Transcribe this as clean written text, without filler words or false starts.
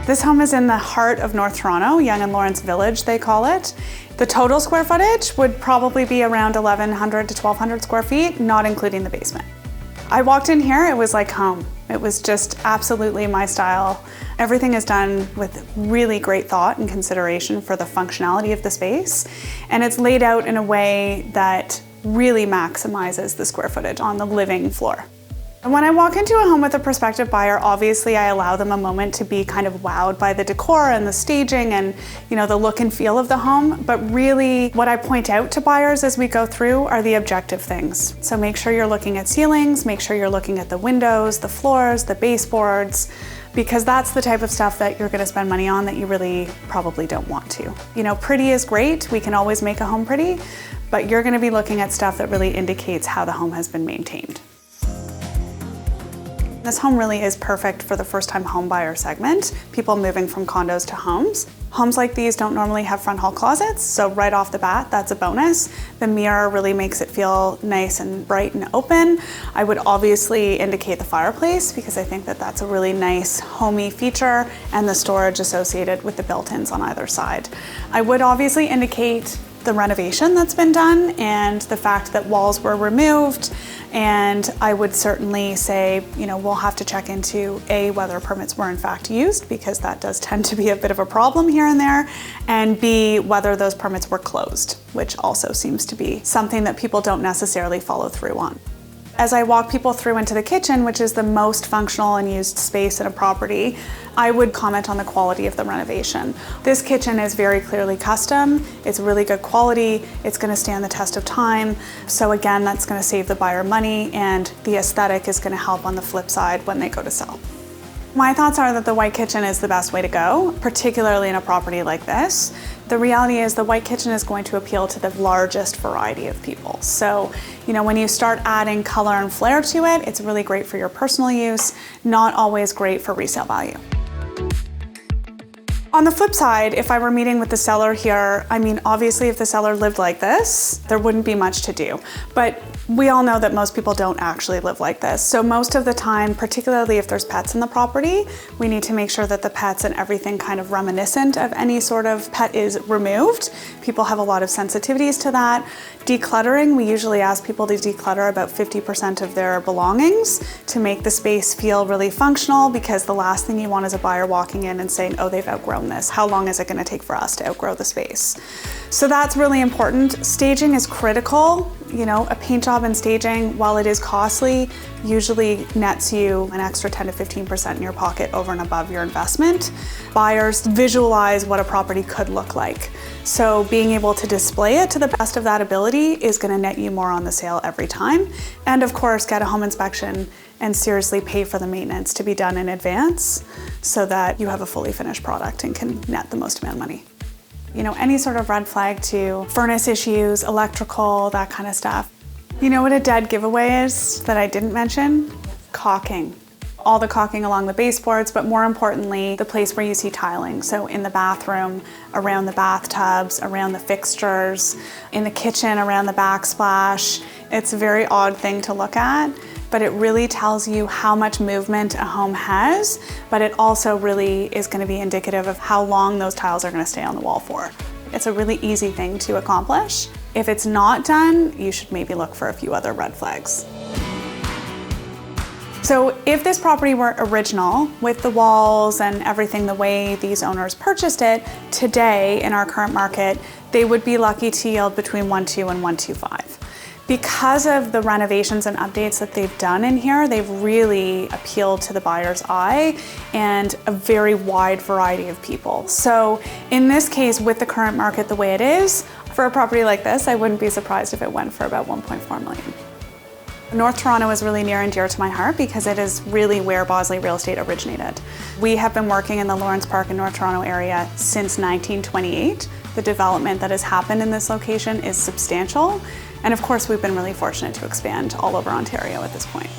This home is in the heart of North Toronto, Yonge and Lawrence Village, they call it. The total square footage would probably be around 1,100 to 1,200 square feet, not including the basement. I walked in here, it was like home. It was just absolutely my style. Everything is done with really great thought and consideration for the functionality of the space, and it's laid out in a way that really maximizes the square footage on the living floor. When I walk into a home with a prospective buyer, obviously I allow them a moment to be kind of wowed by the decor and the staging and, the look and feel of the home. But really what I point out to buyers as we go through are the objective things. So make sure you're looking at ceilings, make sure you're looking at the windows, the floors, the baseboards, because that's the type of stuff that you're gonna spend money on that you really probably don't want to. Pretty is great, we can always make a home pretty, but you're gonna be looking at stuff that really indicates how the home has been maintained. This home really is perfect for the first-time home buyer segment, people moving from condos to homes. Homes like these don't normally have front hall closets, so right off the bat, that's a bonus. The mirror really makes it feel nice and bright and open. I would obviously indicate the fireplace because I think that that's a really nice homey feature, and the storage associated with the built-ins on either side. I would obviously indicate the renovation that's been done and the fact that walls were removed. And I would certainly say, we'll have to check into A, whether permits were in fact used, because that does tend to be a bit of a problem here and there, and B, whether those permits were closed, which also seems to be something that people don't necessarily follow through on. As I walk people through into the kitchen, which is the most functional and used space in a property, I would comment on the quality of the renovation. This kitchen is very clearly custom, it's really good quality, it's gonna stand the test of time. So again, that's gonna save the buyer money, and the aesthetic is gonna help on the flip side when they go to sell. My thoughts are that the white kitchen is the best way to go, particularly in a property like this. The reality is the white kitchen is going to appeal to the largest variety of people. So, when you start adding color and flair to it, it's really great for your personal use, not always great for resale value. On the flip side, if I were meeting with the seller here, obviously if the seller lived like this, there wouldn't be much to do. But we all know that most people don't actually live like this. So most of the time, particularly if there's pets in the property, we need to make sure that the pets and everything kind of reminiscent of any sort of pet is removed. People have a lot of sensitivities to that. Decluttering, we usually ask people to declutter about 50% of their belongings to make the space feel really functional, because the last thing you want is a buyer walking in and saying, oh, they've outgrown this. How long is it going to take for us to outgrow the space? So that's really important. Staging is critical. A paint job and staging, while it is costly, usually nets you an extra 10 to 15% in your pocket over and above your investment. Buyers visualize what a property could look like. So being able to display it to the best of that ability is going to net you more on the sale every time. And of course, get a home inspection and seriously pay for the maintenance to be done in advance so that you have a fully finished product and can net the most amount of money. Any sort of red flag to furnace issues, electrical, that kind of stuff. You know what a dead giveaway is that I didn't mention? Caulking. All the caulking along the baseboards, but more importantly, the place where you see tiling. So in the bathroom, around the bathtubs, around the fixtures, in the kitchen, around the backsplash. It's a very odd thing to look at, but it really tells you how much movement a home has, but it also really is going to be indicative of how long those tiles are going to stay on the wall for. It's a really easy thing to accomplish. If it's not done, you should maybe look for a few other red flags. So if this property were original, with the walls and everything the way these owners purchased it, today in our current market, they would be lucky to yield between 1.2 and 1.25. Because of the renovations and updates that they've done in here, they've really appealed to the buyer's eye and a very wide variety of people. So in this case, with the current market the way it is, for a property like this, I wouldn't be surprised if it went for about 1.4 million. North Toronto is really near and dear to my heart because it is really where Bosley Real Estate originated. We have been working in the Lawrence Park and North Toronto area since 1928. The development that has happened in this location is substantial. And of course, we've been really fortunate to expand all over Ontario at this point.